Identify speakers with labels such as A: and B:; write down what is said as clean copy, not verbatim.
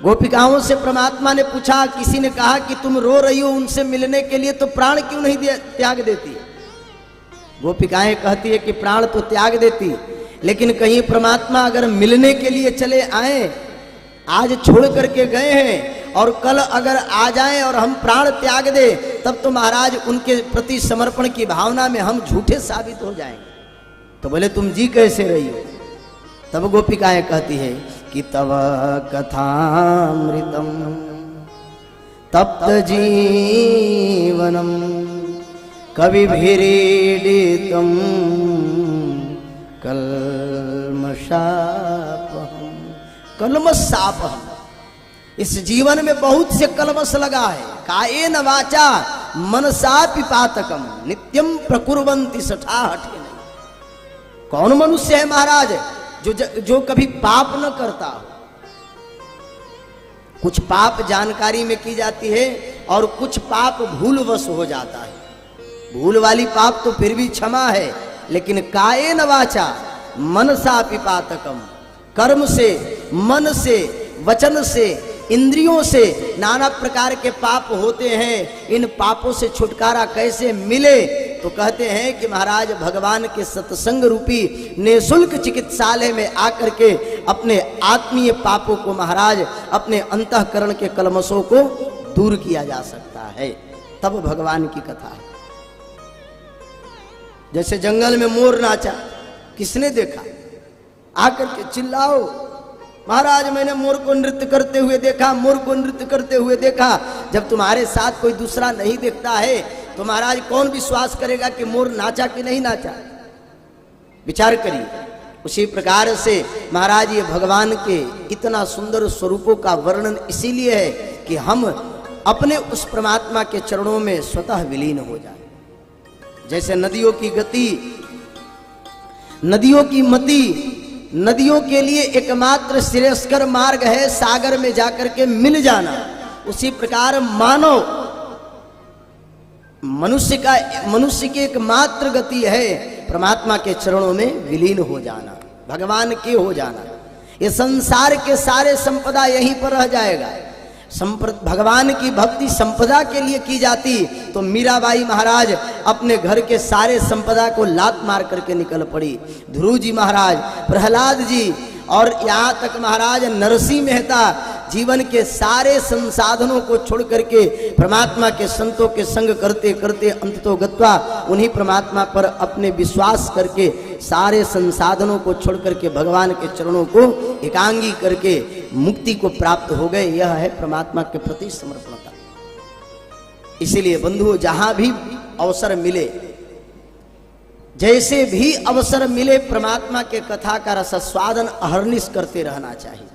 A: गोपिकाओं से परमात्मा ने पूछा, किसी ने कहा कि तुम रो रही हो उनसे मिलने के लिए, तो प्राण क्यों नहीं त्याग देती? गोपिकाएं कहती है कि प्राण तो त्याग देती, लेकिन कहीं परमात्मा अगर मिलने के लिए चले आए, आज छोड़ करके गए हैं और कल अगर आ जाएं और हम प्राण त्याग दे, तब तो महाराज उनके प्रति समर्पण की भावना में हम झूठे साबित हो जाएंगे। तो बोले तुम जी कैसे रही हो? तब गोपिकाएं कहती है कि तव कथामृतम तप्त जीवनम कविभिरीडितम कल्मषापहम। कल्मषापहम, इस जीवन में बहुत से कलमश लगा है। कायेन वाचा मनसा पिपातकम नित्यम प्रकुर्वन्ति सठा हठे। कौन मनुष्य है महाराज जो कभी पाप न करता हो? कुछ पाप जानकारी में की जाती है और कुछ पाप भूलवश हो जाता है। भूल वाली पाप तो फिर भी क्षमा है, लेकिन कायेन वाचा मनसा पिपातकम, कर्म से, मन से, वचन से, इंद्रियों से नाना प्रकार के पाप होते हैं। इन पापों से छुटकारा कैसे मिले? तो कहते हैं कि महाराज भगवान के सत्संग रूपी निःशुल्क चिकित्सालय में आकर के अपने आत्मीय पापों को महाराज, अपने अंतःकरण के कलमशों को दूर किया जा सकता है। तब भगवान की कथा है। जैसे जंगल में मोर नाचा, किसने देखा? आकर के चिल्लाओ, महाराज मैंने मोर को नृत्य करते हुए देखा, मोर को नृत्य करते हुए देखा। जब तुम्हारे साथ कोई दूसरा नहीं देखता है तो महाराज कौन विश्वास करेगा कि मोर नाचा कि नहीं नाचा? विचार करिए। उसी प्रकार से महाराज ये भगवान के इतना सुंदर स्वरूपों का वर्णन इसीलिए है कि हम अपने उस परमात्मा के चरणों में स्वतः विलीन हो जाए। जैसे नदियों की गति, नदियों की मति, नदियों के लिए एकमात्र श्रेयस्कर मार्ग है सागर में जाकर के मिल जाना, उसी प्रकार मानव मनुष्य की एकमात्र गति है परमात्मा के चरणों में विलीन हो जाना, भगवान के हो जाना। ये संसार के सारे संपदा यहीं पर रह जाएगा। भगवान की भक्ति संपदा के लिए की जाती तो मीराबाई महाराज अपने घर के सारे संपदा को लात मार करके निकल पड़ी। ध्रुव जी महाराज, प्रहलाद जी और यहाँ तक महाराज नरसिंह मेहता जीवन के सारे संसाधनों को छोड़ करके परमात्मा के संतों के संग करते करते अंततो गत्वा उन्हीं परमात्मा पर अपने विश्वास करके सारे संसाधनों को छोड़ करके भगवान के चरणों को एकांगी करके मुक्ति को प्राप्त हो गए। यह है परमात्मा के प्रति समर्पणता। इसीलिए बंधुओं, जहां भी अवसर मिले, जैसे भी अवसर मिले, परमात्मा के कथा का रसस्वादन अहर्निश करते रहना चाहिए।